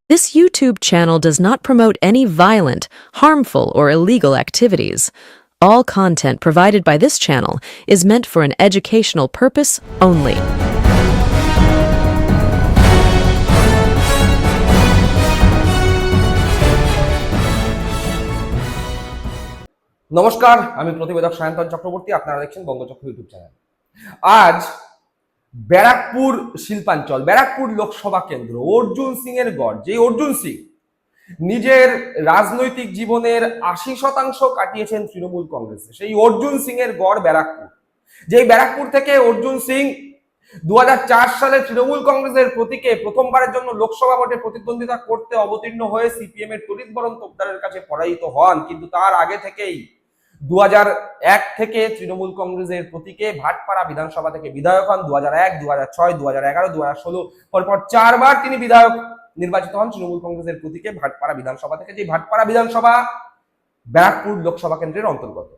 This YouTube channel does not promote any violent, harmful, or illegal activities. All content provided by this channel is meant for an educational purpose only. নমস্কার, আমি প্রতিবেদক সায়ন্তন চক্রবর্তী। আপনারা দেখছেন বঙ্গচক্র YouTube channel. আজ ব্যারাকপুর শিল্পাঞ্চল, ব্যারাকপুর লোকসভা কেন্দ্র, অর্জুন সিং এর গড়। যে অর্জুন সিং নিজের রাজনৈতিক জীবনের ৮০% কাটিয়েছেন তৃণমূল কংগ্রেসে, সেই অর্জুন সিং এর গড় ব্যারাকপুর। যেই ব্যারাকপুর থেকে অর্জুন সিং ২০০৪ সালে তৃণমূল কংগ্রেসের প্রতীকে প্রথমবারের জন্য লোকসভা ভোটে প্রতিদ্বন্দ্বিতা করতে অবতীর্ণ হয়ে সিপিএম এর তড়িৎবরণ তোপদারের কাছে পরাজিত হন। কিন্তু তার আগে থেকেই ২০০১ থেকে তৃণমূল কংগ্রেসের প্রতীকে ভাটপাড়া বিধানসভা থেকে বিধায়ক হন। ২০০১, ২০০৬, ২০১১, ২০১৬ পরপর ৪ বার তিনি বিধায়ক নির্বাচিত হন তৃণমূল কংগ্রেসের প্রতীকে ভাটপাড়া বিধানসভা থেকে। যে ভাটপাড়া বিধানসভা ব্যারাকপুর লোকসভা কেন্দ্রের অন্তর্গত।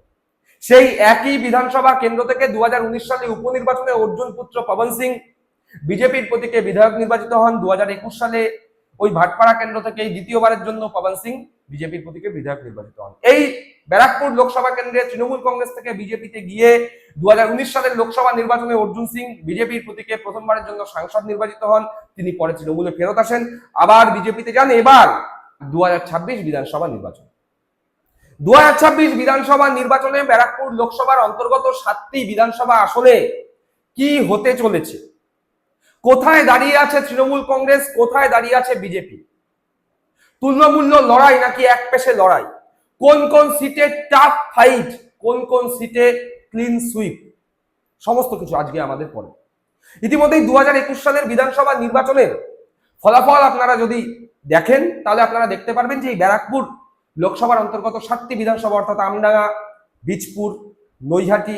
সেই একই বিধানসভা কেন্দ্র থেকে ২০১৯ সালে উপনির্বাচনে অর্জুন পুত্র পবন সিং বিজেপির প্রতীকে বিধায়ক নির্বাচিত হন। ২০২১ সালে ওই ভাটপাড়া কেন্দ্র থেকে দ্বিতীয়বারের জন্য পবন সিং বিজেপির প্রতীকে বিধায়ক নির্বাচিত হন। এই ব্যারাকপুর লোকসভা কেন্দ্রে তৃণমূল কংগ্রেস থেকে বিজেপিতে গিয়ে ২০১৯ সালের লোকসভা নির্বাচনে অর্জুন সিং বিজেপির প্রতীকে প্রথমবারের জন্য সাংসদ নির্বাচিত হন। তিনি পরে তৃণমূলে ফেরত আসেন, আবার বিজেপিতে যান। এবার ২০২৬ বিধানসভা নির্বাচন। ২০২৬ বিধানসভা নির্বাচনে ব্যারাকপুর লোকসভার অন্তর্গত ৭টি বিধানসভা আসনে কি হতে চলেছে, কোথায় দাঁড়িয়ে আছে তৃণমূল কংগ্রেস, কোথায় দাঁড়িয়ে আছে বিজেপি, তুল্যমূল্য লড়াই নাকি এক পেশে লড়াই, কোন কোন সিটে টাফ ফাইট, কোন কোন সিটে ক্লিন সুইপ, সমস্ত কিছু আজকে আমাদের পড়ে। ইতিমধ্যেই ২০২১ সালের বিধানসভা নির্বাচনের ফলাফল আপনারা যদি দেখেন তাহলে আপনারা দেখতে পারবেন যে এই ব্যারাকপুর লোকসভার অন্তর্গত ৭টি বিধানসভা অর্থাৎ আমডাঙ্গা, বীজপুর, নৈহাটি,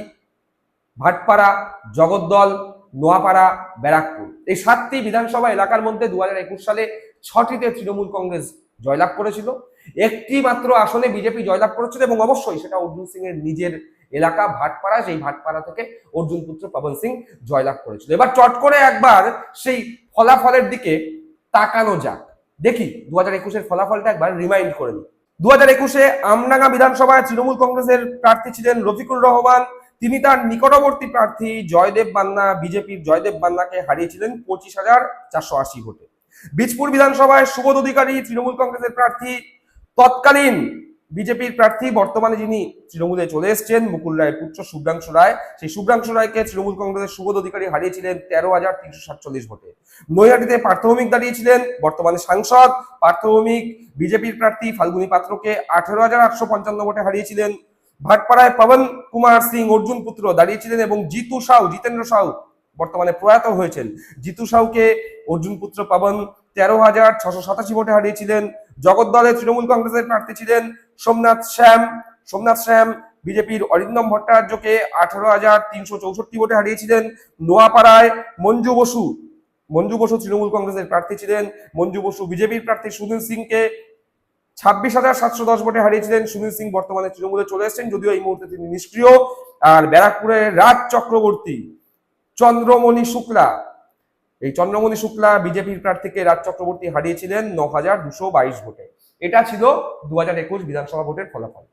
ভাটপাড়া, জগদ্দল, নোয়াপাড়া, ব্যারাকপুর, এই ৭টি বিধানসভা এলাকার মধ্যে ২০২১ সালে ৬টিতে তৃণমূল কংগ্রেস জয়লাভ করেছিল। একটি মাত্র আসনে বিজেপি জয়লাভ করেছিল এবং অবশ্যই সেটা অর্জুন সিং এর নিজের এলাকা ভাটপাড়া। সেই ভাটপাড়া থেকে অর্জুন পুত্র পবন সিং জয়লাভ করেছিল। এবার চট করে একবার সেই ফলাফলের দিকে তাকানো যাক। দেখি ২০২১-এর ফলাফলটা একবার রিমাইন্ড করে নিই। ২০২১-এ আমডাঙ্গা বিধানসভায় তৃণমূল কংগ্রেসের প্রার্থী ছিলেন রফিকুর রহমান। তিনি তার নিকটবর্তী প্রার্থী জয়দেব বান্না, বিজেপির জয়দেব বান্নাকে হারিয়েছিলেন ২৫,৪৮০ ভোটে। বীজপুর বিধানসভায় সুবোধ অধিকারী তৃণমূল কংগ্রেসের প্রার্থী, তৎকালীন বিজেপির প্রার্থী, বর্তমানে যিনি তৃণমূলে চলে এসছেন, মুকুল রায়ের পুত্র শুভ্রাংশু রায়, সেই শুভ্রাংশু রায়কে তৃণমূল কংগ্রেসের সুবোধ অধিকারী হারিয়েছিলেন ১৩,৩৪৭ ভোটে। নৈহাটিতে পার্থভৌমিক দাঁড়িয়েছিলেন, বর্তমানে সাংসদ পার্থভৌমিক বিজেপির প্রার্থী ফাল্গুনী পাত্রকে ১৮,৮৫৫ ভোটে হারিয়েছিলেন। ভাটপাড়ায় পবন কুমার সিং অর্জুন পুত্র দাঁড়িয়েছিলেন এবং জিতু সাউ, জিতেন্দ্র সাউ বর্তমানে প্রয়াত হয়েছেন, জিতু সাউকে অর্জুন পুত্র পবন ১৩,৬৮৭ ভোটে হারিয়েছিলেন। জগদ্দলে তৃণমূল কংগ্রেসের প্রার্থী ছিলেন সোমনাথ শ্যাম বিজেপির অরিন্দম ভট্টাচার্যকে ১৮,৩৬৪ ভোটে হারিয়েছিলেন। নোয়াপাড়ায় মঞ্জু বসু তৃণমূল কংগ্রেসের প্রার্থী ছিলেন, মঞ্জু বসু বিজেপির প্রার্থী সুনীল সিংকে ২৬,৭১০ ভোটে হারিয়েছিলেন। সুনীল সিং বর্তমানে তৃণমূলে চলে এসেছেন, যদিও এই মুহূর্তে তিনি নিষ্ক্রিয়। আর ব্যারাকপুরের রাজ চক্রবর্তী, চন্দ্রমণি শুক্লা বিজেপির প্রার্থীকে রাজ চক্রবর্তী হারিয়েছিলেন ৯,২২২ ভোটে। এটা ছিল ২০২১ বিধানসভা ভোটের ফলাফল।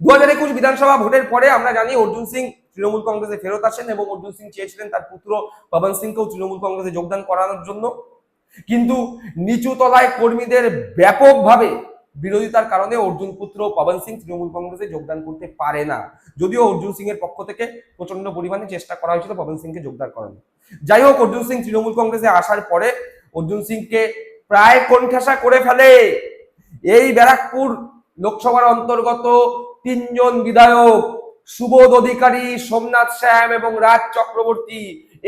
২০২১ বিধানসভা ভোটের পরে আমরা জানি অর্জুন সিং তৃণমূল কংগ্রেসে ফেরত আসেন এবং অর্জুন সিং চেয়েছিলেন তার পুত্র পবন সিংকেও তৃণমূল কংগ্রেসে যোগদান করানোর জন্য। কিন্তু নিচু তলায় কর্মীদের ব্যাপকভাবে বিরোধিতার কারণে অর্জুন পুত্র পবন সিং তৃণমূল কংগ্রেসে যোগদান করতে পারে না, যদিও অর্জুন সিং এর পক্ষ থেকে প্রচন্ড পরিমাণে চেষ্টা করা হয়েছিল পবন সিংকে যোগদান করানো। যাই হোক, অর্জুন সিং তৃণমূল কংগ্রেসে আসার পরে অর্জুন সিংকে প্রায় কোণঠাসা করে ফেলে এই ব্যারাকপুর লোকসভার অন্তর্গত ৩ জন বিধায়ক সুবোধ অধিকারী, সোমনাথ শ্যাম এবং রাজ চক্রবর্তী।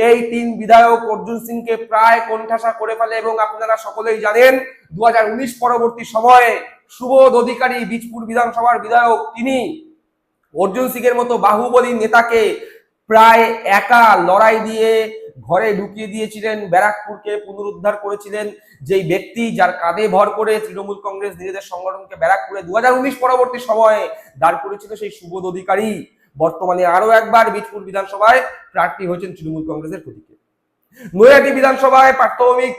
এই ৩ বিধায়ক অর্জুন সিংকে প্রায় কোণঠাসা করে ফেলে এবং আপনারা সকলেই জানেন ২০১৯ পরবর্তী সময়ে সুবোধ অধিকারী বীজপুর বিধানসভার বিধায়ক, তিনি অর্জুন সিং এর মতো বাহুবলী নেতাকে প্রায় একা লড়াই দিয়ে ঘরে ঢুকিয়ে দিয়েছিলেন, ব্যারাকপুরকে পুনরুদ্ধার করেছিলেন। যেই ব্যক্তি যার কাঁধে ভর করে তৃণমূল কংগ্রেস নিজেদের সংগঠনকে ব্যারাকপুরে ২০১৯ পরবর্তী সময়ে দাঁড় করেছিল সেই সুবোধ অধিকারী বর্তমানে আরো একবার বীজপুর বিধানসভায় প্রার্থী হয়েছেন তৃণমূল কংগ্রেসের প্রতীকে। নৈহাটি বিধানসভায় পার্থভৌমিক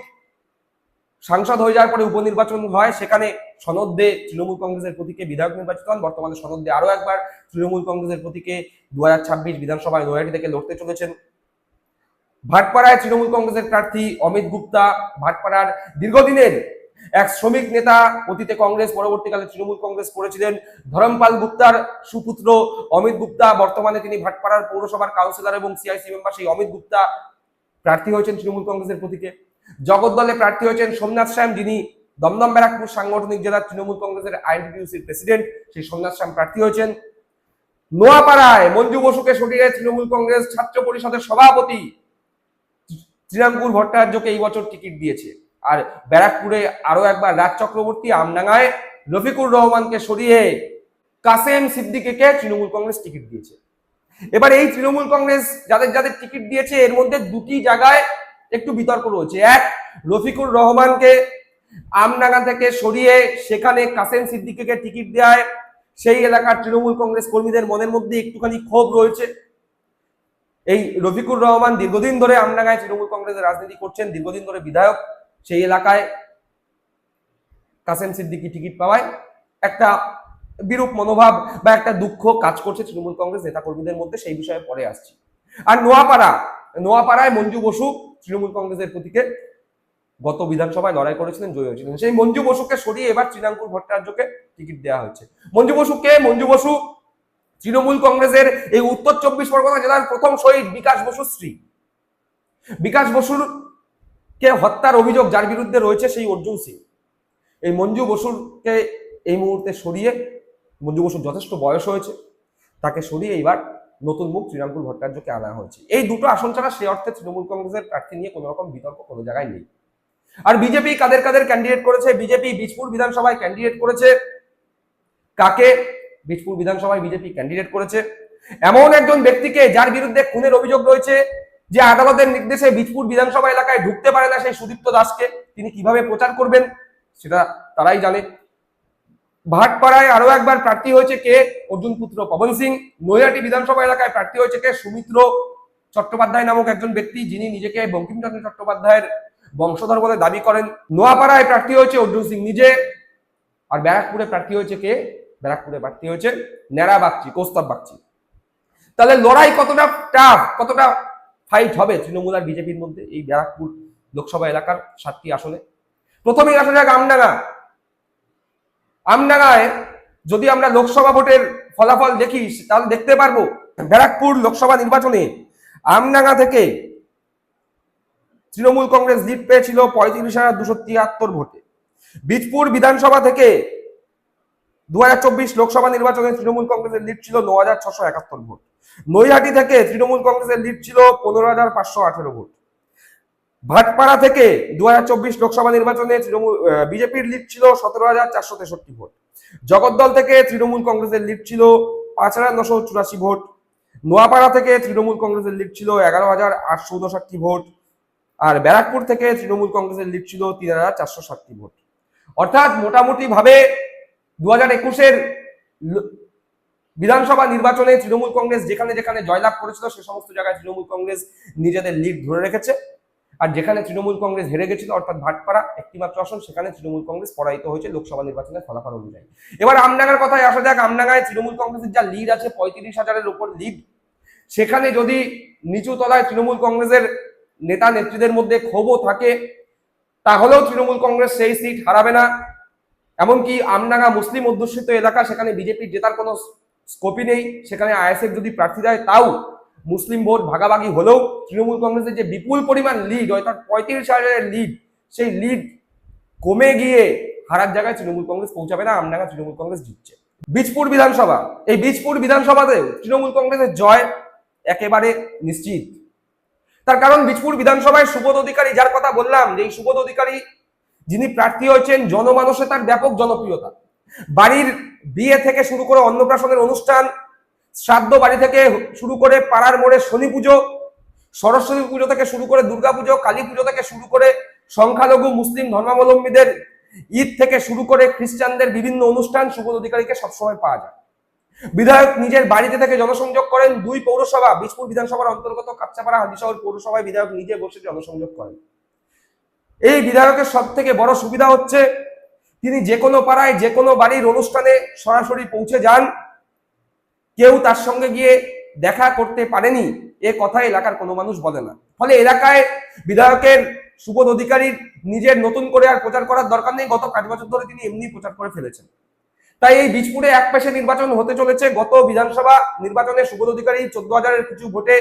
সাংসদ হয়ে যাওয়ার পরে উপনির্বাচন হয়, সেখানে সনদ দে তৃণমূল কংগ্রেসের প্রতীকে বিধায়ক নির্বাচিত হন। বর্তমানে সনদ দে আরো একবার তৃণমূল কংগ্রেসের প্রতীকে 2026 বিধানসভায় নৈহাটি থেকে লড়তে চলেছেন। ভাটপাড়ায় তৃণমূল কংগ্রেসের প্রার্থী অমিত গুপ্তা, ভাটপাড়ার দীর্ঘদিনের এক শ্রমিক নেতা, অতীতে কংগ্রেস, পরবর্তীকালে তৃণমূল কংগ্রেস করেছিলেন। ধরমপাল গুপ্তার সুপুত্র অমিত গুপ্তা, বর্তমানে তিনি ভাটপাড়ার পৌরসভার কাউন্সিলর এবং সিআইসি মেম্বার। সেই অমিত গুপ্তা প্রার্থী হয়েছেন তৃণমূল কংগ্রেসের প্রতীকে। জগদ্দলে প্রার্থী হয়েছেন সোমনাথ শ্যাম, যিনি দমদম ব্যারাকপুর সাংগঠনিক জেলার তৃণমূল কংগ্রেসের আইএনটিটিউসির প্রেসিডেন্ট। সেই সোমনাথ শ্যাম প্রার্থী হয়েছেন। নোয়াপাড়ায় মঞ্জু বসুকে সরিয়ে তৃণমূল কংগ্রেস ছাত্র পরিষদের সভাপতি শ্রীরামপুর ভট্টাচার্যকে এই বছর টিকিট দিয়েছে। আর ব্যারাকপুরে আরো একবার রাজ চক্রবর্তী, আমডাঙ্গায় রফিকুর রহমানকে সরিয়ে কাসেম সিদ্দিকীকে তৃণমূল কংগ্রেস টিকিট দিয়েছে। এবার এই তৃণমূল কংগ্রেস যাদের যাদের টিকিট দিয়েছে, এর মধ্যে দুটি জায়গায় একটু বিতর্ক রয়েছে। এক, রফিকুর রহমানকে আমডাঙ্গা থেকে সরিয়ে সেখানে কাসেম সিদ্দিকীকে টিকিট দেওয়ায় সেই এলাকার তৃণমূল কংগ্রেস কর্মীদের মনের মধ্যে একটুখানি ক্ষোভ রয়েছে। এই রফিকুর রহমান দীর্ঘদিন ধরে আমডাঙ্গায় তৃণমূল কংগ্রেসের রাজনীতি করছেন, দীর্ঘদিন ধরে বিধায়ক। সেই এলাকায় কাসেম সিদ্দিকী টিকিট পাওয়ায় একটা বিরূপ মনোভাব বা একটা দুঃখ কাজ করছে তৃণমূল কংগ্রেস নেতা কর্মীদের মধ্যে। সেই বিষয়ে পরে আসছি। আর নোয়াপাড়ায় মঞ্জু বসু তৃণমূল কংগ্রেসের প্রতীকে গত বিধানসভায় লড়াই করেছিলেন, জয়ী হয়েছিলেন। সেই মঞ্জু বসুকে সরিয়ে এবার শ্রীরামপুর ভট্টাচার্যকে টিকিট দেওয়া হয়েছে। মঞ্জু বসু তৃণমূল কংগ্রেসের এই উত্তর 24 পরগনা জেলার প্রথম শহীদ বিকাশ বসুর স্ত্রী। বিকাশ বসুর কে হত্যার অভিযোগ যার বিরুদ্ধে রয়েছে, সেই অর্জুন সিং। এই মঞ্জু বসুরকে এই মুহূর্তে সরিয়ে, মঞ্জু বসুর যথেষ্ট বয়স হয়েছে, তাকে সরিয়ে এবার নতুন মুখ শ্রীরামপুর ভট্টাচার্যকে আনা হয়েছে। এই দুটো আসন ছাড়া সে অর্থে তৃণমূল কংগ্রেসের প্রার্থী নিয়ে কোনো রকম বিতর্ক কোনো জায়গায় নেই। আর বিজেপি কাদের কাদের ক্যান্ডিডেট করেছে? বিজেপি বীজপুর বিধানসভায় ক্যান্ডিডেট করেছে কাকে? বীজপুর বিধানসভায় বিজেপি ক্যান্ডিডেট করেছে এমন একজন ব্যক্তিকে যার বিরুদ্ধে খুনের অভিযোগ রয়েছে, যে আদালতের নির্দেশে বীজপুর বিধানসভা এলাকায় ঢুকতে পারে না সেই সুদীপ্ত দাসকে তিনি কিভাবে প্রচার করবেন সেটা তারাই জানে। ভাটপাড়ায় আরো একবার প্রার্থী হয়েছে কে? অর্জুন পুত্র পবন সিং। নৈহাটি বিধানসভা এলাকায় প্রার্থী হয়েছে কে? সুমিত্র চট্টোপাধ্যায় নামক একজন ব্যক্তি, যিনি নিজেকে বঙ্কিমচন্দ্র চট্টোপাধ্যায়ের বংশধর বলে দাবি করেন। নোয়াপাড়ায় প্রার্থী হয়েছে অর্জুন সিং নিজে। আর ব্যারাকপুরে প্রার্থী হয়েছে কে? ব্যারাকপুরে প্রার্থী হয়েছে নেড়া বাগচি, কৌস্তব বাগচি। তাহলে লড়াই কতটা টাফ, কতটা ফাইট হবে তৃণমূল আর বিজেপির মধ্যে এই ব্যারাকপুর লোকসভা এলাকার 7টি আসনে? প্রথমেই আসা যাক আমডাঙ্গায় যদি আমরা লোকসভা ভোটের ফলাফল দেখি তাহলে দেখতে পারবো ব্যারাকপুর লোকসভা নির্বাচনে আমডাঙ্গা থেকে তৃণমূল কংগ্রেস লিড পেয়েছিল 35,273 ভোটে। বীজপুর বিধানসভা থেকে 2024 লোকসভা নির্বাচনে তৃণমূল কংগ্রেসের লিড ছিল 9,671 ভোট। নৈহাটি থেকে তৃণমূল কংগ্রেসের লিড ছিল 15,518 ভোট। ভাটপাড়া থেকে 2024 লোকসভা নির্বাচনে বিজেপির লিড ছিল 17,463 ভোট। জগদ্দল থেকে তৃণমূল কংগ্রেসের লিড ছিল 5,984 ভোট। নোয়াপাড়া থেকে তৃণমূল কংগ্রেসের লিড ছিল 11,859 ভোট। আর ব্যারাকপুর থেকে তৃণমূল কংগ্রেসের লিড ছিল 3,460 ভোট। অর্থাৎ মোটামুটি ভাবে 2021-এর বিধানসভা নির্বাচনে তৃণমূল কংগ্রেস যেখানে যেখানে জয়লাভ করেছিল সে সমস্ত জায়গায় তৃণমূল কংগ্রেস নিজেদের লিড ধরে রেখেছে। আর যেখানে তৃণমূল কংগ্রেস হেরে গেছিল অর্থাৎ ভাটপাড়া একটিমাত্র আসন, সেখানে তৃণমূল কংগ্রেস পরাজিত হয়েছে লোকসভা নির্বাচনের ফলাফল অনুযায়ী। এবার আমডাঙ্গার কথায় আসা যাক। আমডাঙ্গায় তৃণমূল কংগ্রেসের যা লিড আছে 35,000-এর উপর লিড, সেখানে যদি নিচু তলায় তৃণমূল কংগ্রেসের নেতা নেত্রীদের মধ্যে ক্ষোভও থাকে তাহলেও তৃণমূল কংগ্রেস সেই সিট হারাবে না। এমনকি আমডাঙ্গা মুসলিম অধ্যুষিত এলাকা, সেখানে বিজেপির জেতার কোনো স্কোপই নেই। সেখানে আইএসএফ যদি প্রার্থী দেয় তাও মুসলিম ভোট ভাগাভাগি হলেও তৃণমূল কংগ্রেসের যে বিপুল পরিমাণ লিড, অর্থাৎ 35,000-এর লিড, সেই লিড কমে গিয়ে হারার জায়গায় তৃণমূল কংগ্রেস পৌঁছাবে না। আমডাঙ্গা তৃণমূল কংগ্রেস জিতছে। বীজপুর বিধানসভা, এই বীজপুর বিধানসভাতে তৃণমূল কংগ্রেসের জয় একেবারে নিশ্চিত। তার কারণ বীজপুর বিধানসভায় সুবোধ অধিকারী, যার কথা বললাম, যে এই সুবোধ অধিকারী যিনি প্রার্থী হয়েছেন, জনমানসে তার ব্যাপক জনপ্রিয়তা। বাড়ির বিয়ে থেকে শুরু করে অন্নপ্রাশনের অনুষ্ঠান, শ্রাদ্ধ বাড়ি থেকে শুরু করে পাড়ার মোড়ে শনি পুজো, সরস্বতী পুজো থেকে শুরু করে দুর্গা পুজো, কালী পুজো থেকে শুরু করে সংখ্যালঘু মুসলিম ধর্মাবলম্বীদের ঈদ থেকে শুরু করে খ্রিস্টানদের বিভিন্ন অনুষ্ঠান সুবোধ অধিকারীকে সবসময় পাওয়া যায়। বিধায়ক নিজের বাড়িতে থেকে জনসংযোগ করেন। 2 পৌরসভা, বীজপুর বিধানসভার অন্তর্গত কাচ্চাপাড়া হাজিশহর পৌরসভায় বিধায়ক নিজে বসে জনসংযোগ করেন। এই বিধায়কের সব থেকে বড় সুবিধা হচ্ছে তিনি যে কোনো পাড়ায় যে কোনো বাড়ির অনুষ্ঠানে সরাসরি পৌঁছে যান, কেউ তার সঙ্গে গিয়ে দেখা করতে পারেনি এ কথা এলাকার কোনো মানুষ বলে না। ফলে এলাকায় বিধায়কের সুবোধ অধিকারীর নিজের নতুন করে আর প্রচার করার দরকার নেই, গত 5 বছর ধরে তিনি এমনি প্রচার করে ফেলেছেন। তাই এই বীজপুরে এক পেশে নির্বাচন হতে চলেছে। গত বিধানসভা নির্বাচনে সুবোধ অধিকারী 14,000-এর কিছু ভোটে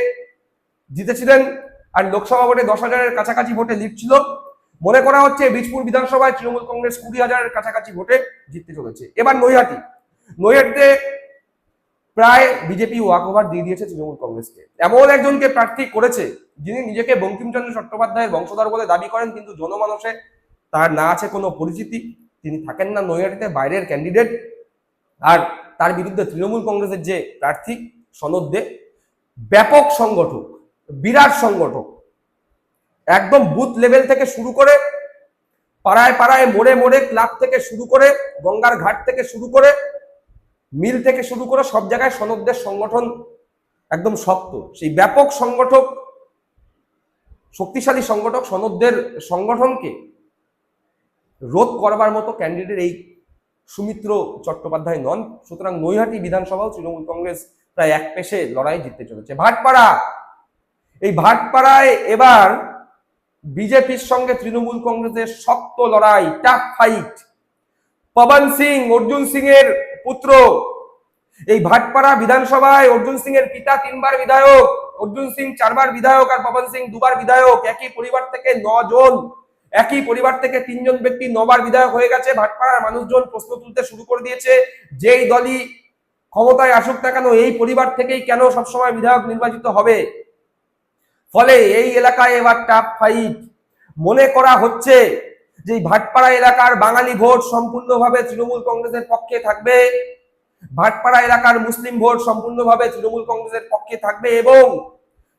জিতেছিলেন, আর লোকসভা ভোটে 10,000-এর কাছাকাছি ভোটে লিড ছিল। মনে করা হচ্ছে বীজপুর বিধানসভায় তৃণমূল কংগ্রেস 20,000-এর কাছাকাছি ভোটে জিততে চলেছে। এবার নৈহাটিতে প্রায় বিজেপি ওয়াক ওভার দিয়ে দিয়েছে তৃণমূল কংগ্রেসকে। এমন একজনকে প্রার্থী করেছে যিনি নিজেকে বঙ্কিমচন্দ্র চট্টোপাধ্যায়ের বংশধর বলে দাবি করেন, কিন্তু জনমানসে তার না আছে কোনো পরিচিতি, তিনি থাকেন না নৈহাটিতে, বাইরের ক্যান্ডিডেট। আর তার বিরুদ্ধে তৃণমূল কংগ্রেসের যে প্রার্থী সনদ দে, ব্যাপক সংগঠক, বিরাট সংগঠক, একদম বুথ লেভেল থেকে শুরু করে পাড়ায় পাড়ায় মোড়ে মোড়ে ক্লাব থেকে শুরু করে গঙ্গার ঘাট থেকে শুরু করে মিল থেকে শুরু করে সব জায়গায় সনদদের সংগঠন একদম শক্ত। সেই ব্যাপক সংগঠক, শক্তিশালী সংগঠক সনদদের সংগঠনকে রোধ করবার মতো ক্যান্ডিডেট এই সুমিত্র চট্টোপাধ্যায় নন। সুতরাং নৈহাটি বিধানসভাও তৃণমূল কংগ্রেস প্রায় এক পেশে লড়াই জিততে চলেছে। ভাটপাড়ায় এবার বিজেপির সঙ্গে তৃণমূল কংগ্রেসের শক্ত লড়াই, টাফ ফাইট। পবন সিং, অর্জুন সিং এর পুত্র, এই ভাটপাড়া বিধানসভায় অর্জুন সিং এর পিতা 3 বার বিধায়ক, অর্জুন সিং 4 বার বিধায়ক আর পবন সিং 2 বার বিধায়ক। একই পরিবার থেকে 9 জন, একই পরিবার থেকে 3 জন ব্যক্তি 9 বার বিধায়ক হয়ে গেছে। ভাটপাড়ার মানুষজন প্রশ্ন তুলতে শুরু করে দিয়েছে, যেই দলই ক্ষমতায় আসুক না কেন এই পরিবার থেকেই কেন সবসময় বিধায়ক নির্বাচিত হবে। ফলে এই এলাকায় এবার টাফ ফাইট। মনে করা হচ্ছে যে ভাটপাড়া এলাকার বাঙালি ভোট সম্পূর্ণভাবে তৃণমূল কংগ্রেসের পক্ষে থাকবে, ভাটপাড়া এলাকার মুসলিম ভোট সম্পূর্ণভাবে তৃণমূল কংগ্রেসের পক্ষে থাকবে, এবং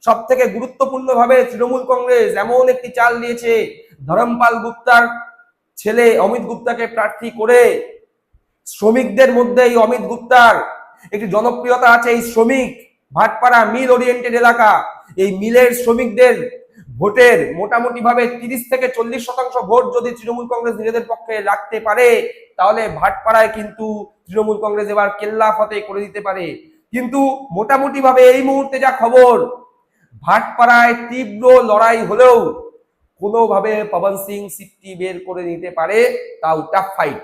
সব থেকে গুরুত্বপূর্ণভাবে তৃণমূল কংগ্রেস এমন একটি চাল দিয়েছে, ধরমপাল গুপ্তার ছেলে অমিত গুপ্তাকে প্রার্থী করে শ্রমিকদের মধ্যে এই অমিত গুপ্তার একটি জনপ্রিয়তা আছে। এই শ্রমিক, ভাটপাড়া মিল ওরিয়েন্টেড এলাকা, এই মিলের শ্রমিকদের ভোটের মোটামুটি ভাবে 30 থেকে 40% ভোট যদি তৃণমূল কংগ্রেস নিজেদের পক্ষে রাখতে পারে, তাহলে ভাটপাড়ায় কিন্তু তৃণমূল কংগ্রেস এবার কেল্লা ফতেহ করে দিতে পারে। কিন্তু মোটামুটি ভাবে এই মুহূর্তে যা খবর, ভাটপাড়ায় তীব্র লড়াই হলেও কোনোভাবে পবন সিং সিটটি বের করে নিতে পারে, তাও টাফ ফাইট।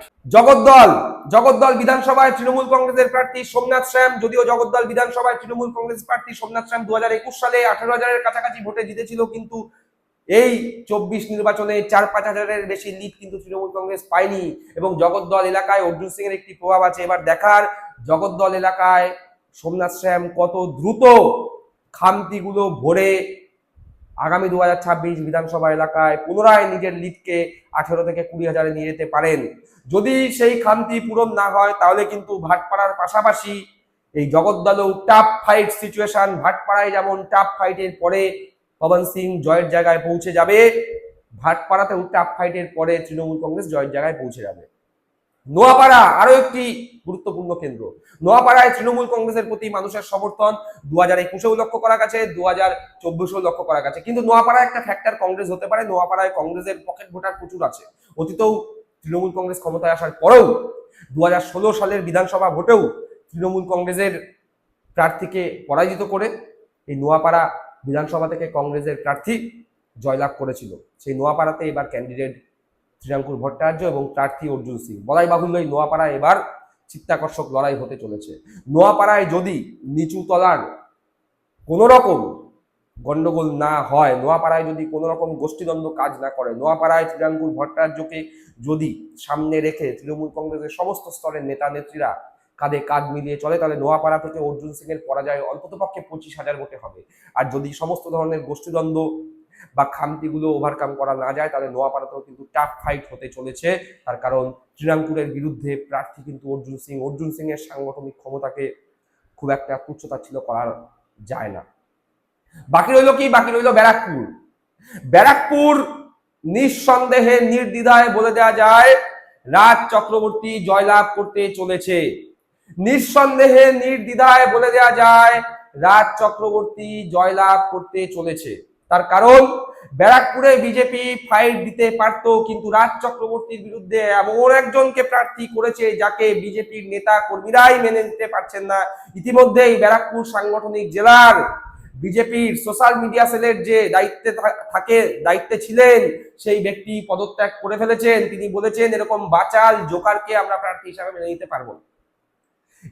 জগদ্দল বিধানসভায় তৃণমূল কংগ্রেসের প্রার্থী সোমনাথ শ্যাম, যদিও জগদ্দল বিধানসভায় তৃণমূল কংগ্রেস প্রার্থী সোমনাথ শ্যাম 2021 সালে 18,000-এর কাছাকাছি ভোটে জিতেছিল, কিন্তু এই 24 নির্বাচনে 4-5 হাজারের বেশি লিড কিন্তু তৃণমূল কংগ্রেস পায়নি। এবং জগদ্দল এলাকায় অর্জুন সিং এর একটি প্রভাব আছে। এবার দেখার জগদ্দল এলাকায় সোমনাথ শ্যাম কত দ্রুত খামতিগুলো ভরে আগামী 2026 বিধানসভা এলাকায় পুনরায় নিজের লিডকে 18 থেকে 20,000-এ নিয়ে যেতে পারেন। যদি সেই খামতি পূরণ না হয়, তাহলে কিন্তু ভাটপাড়ার পাশাপাশি এই জগদ্দলেও টাফ ফাইট সিচুয়েশন। ভাটপাড়ায় যেমন টাফ ফাইটের পরে পবন সিং জয়ের জায়গায় পৌঁছে যাবে, ভাটপাড়াতেও টাফ ফাইটের পরে তৃণমূল কংগ্রেস জয়ের জায়গায় পৌঁছে যাবে। নোয়াপাড়া আরো একটি গুরুত্বপূর্ণ কেন্দ্র। নোয়াপাড়ায় তৃণমূল কংগ্রেসের প্রতি মানুষের সমর্থন 2021-এও লক্ষ্য করা গেছে, 2024-এও লক্ষ্য করা গেছে। কিন্তু নোয়াপাড়ায় একটা ফ্যাক্টর কংগ্রেস হতে পারে, নোয়াপাড়ায় কংগ্রেসের পকেট ভোটার প্রচুর আছে। অতীতেও তৃণমূল কংগ্রেস ক্ষমতায় আসার পরেও 2016 সালের বিধানসভা ভোটেও তৃণমূল কংগ্রেসের প্রার্থীকে পরাজিত করে এই নোয়াপাড়া বিধানসভা থেকে কংগ্রেসের প্রার্থী জয়লাভ করেছিল। সেই নোয়াপাড়াতে এবার ক্যান্ডিডেট শ্রীরাঙ্কুর ভট্টাচার্য এবং প্রার্থী অর্জুন সিং। বলাই বাহুল্য এই নোয়াপাড়ায় এবার চিত্তাকর্ষক লড়াই হতে চলেছে। নোয়াপাড়ায় যদি নিচু তলার কোন রকম গন্ডগোল না হয়, নোয়াপাড়ায় যদি কোন রকম গোষ্ঠীদ্বন্দ্ব কাজ না করে, নোয়াপাড়ায় শ্রীরাঙ্কুর ভট্টাচার্যকে যদি সামনে রেখে তৃণমূল কংগ্রেসের সমস্ত স্তরের নেতা নেত্রীরা কাঁধে কাঁধ মিলিয়ে চলে, তাহলে নোয়াপাড়া থেকে অর্জুন সিং এর পরাজয় অন্ততপক্ষে 25,000 ভোটে হবে। আর যদি সমস্ত ধরনের গোষ্ঠীদ্বন্দ্ব বা খামতিগুলো ওভারকাম করা না যায়, তাহলে নোয়াপাড়াতেও কিন্তু টাফ ফাইট হতে চলেছে। তার কারণ শ্রীরামপুরের বিরুদ্ধে প্রার্থী কিন্তু অর্জুন সিং এর সাংগঠনিক ক্ষমতাকে খুব একটা তুচ্ছতাচ্ছিল্য ছিল করা যায় না। বাকি রইল ব্যারাকপুর নিঃসন্দেহে নির্দ্বিধায় বলে দেওয়া যায় রাজ চক্রবর্তী জয়লাভ করতে চলেছে। নিঃসন্দেহে নির্দ্বিধায় বলে দেওয়া যায় রাজ চক্রবর্তী জয়লাভ করতে চলেছে। তার কারণ ব্যারাকপুরে বিজেপি ফাইট দিতে পারত, কিন্তু রাজ চক্রবর্তীর বিরুদ্ধে এমন একজনকে প্রার্থী করেছে যাকে বিজেপির নেতা কর্মীরাই মেনে নিতে পারছেন না। ইতিমধ্যেই ব্যারাকপুর সাংগঠনিক জেলার বিজেপির সোশ্যাল মিডিয়া সেলের যে দায়িত্বে ছিলেন সেই ব্যক্তি পদত্যাগ করে ফেলেছেন। তিনি বলেছেন এরকম বাচাল জোকারকে আমরা প্রার্থী হিসাবে মেনে নিতে পারবো না।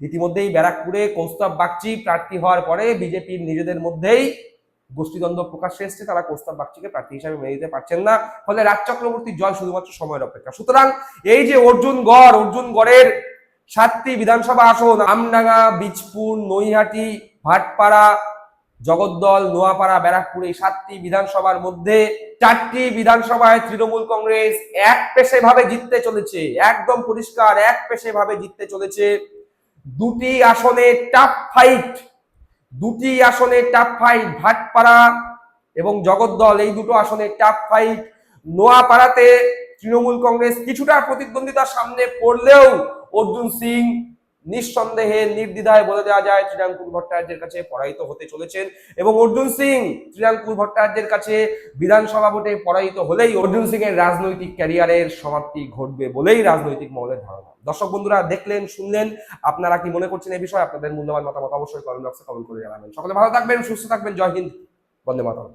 ইতিমধ্যেই ব্যারাকপুরে কৌস্তব বাগচি প্রার্থী হওয়ার পরে বিজেপির নিজেদের মধ্যেই গোষ্ঠীদ্বন্দ্ব প্রকাশ্যে এসছে, তারা কৌস্তব বাগচিকে প্রার্থী হিসাবে মেনে নিতে পারছেন না। ফলে রাজ চক্রবর্তীর জয় শুধুমাত্র সময়ের অপেক্ষা। সুতরাং এই যে অর্জুন গড়ের 7টি বিধানসভা আসন, আমডাঙ্গা, বীজপুর, নৈহাটি, ভাটপাড়া, জগদ্দল, নোয়াপাড়া, ব্যারাকপুর, এই 7টি বিধানসভার মধ্যে 4টি বিধানসভায় তৃণমূল কংগ্রেস এক পেশে ভাবে জিততে চলেছে, একদম পরিষ্কার এক পেশে ভাবে জিততে চলেছে। দুটি আসনে টাফ ফাইট, ভাটপাড়া এবং জগদ্দল, এই দুটো আসনে টাফ ফাইট। নোয়াপাড়াতে তৃণমূল কংগ্রেস কিছুটা প্রতিদ্বন্দ্বিতার সামনে পড়লেও অর্জুন সিং নিঃসন্দেহে নির্দ্বিধায় বলে দেওয়া যায় শ্রীরামপুর ভট্টাচার্যের কাছে পরাজিত হতে চলেছেন। এবং অর্জুন সিং শ্রীরামপুর ভট্টাচার্যের কাছে বিধানসভা ভোটে পরাজিত হলেই অর্জুন সিং এর রাজনৈতিক ক্যারিয়ারের সমাপ্তি ঘটবে বলেই রাজনৈতিক মহলের ধারণা। দর্শক বন্ধুরা, দেখলেন, শুনলেন, আপনারা কি মনে করছেন এই বিষয়ে? আপনাদের মূল্যবান মতামত অবশ্যই কমেন্ট বক্সে কমেন্ট করে জানাবেন। সকলে ভালো থাকবেন, সুস্থ থাকবেন। জয় হিন্দ, বন্দে মাতরম।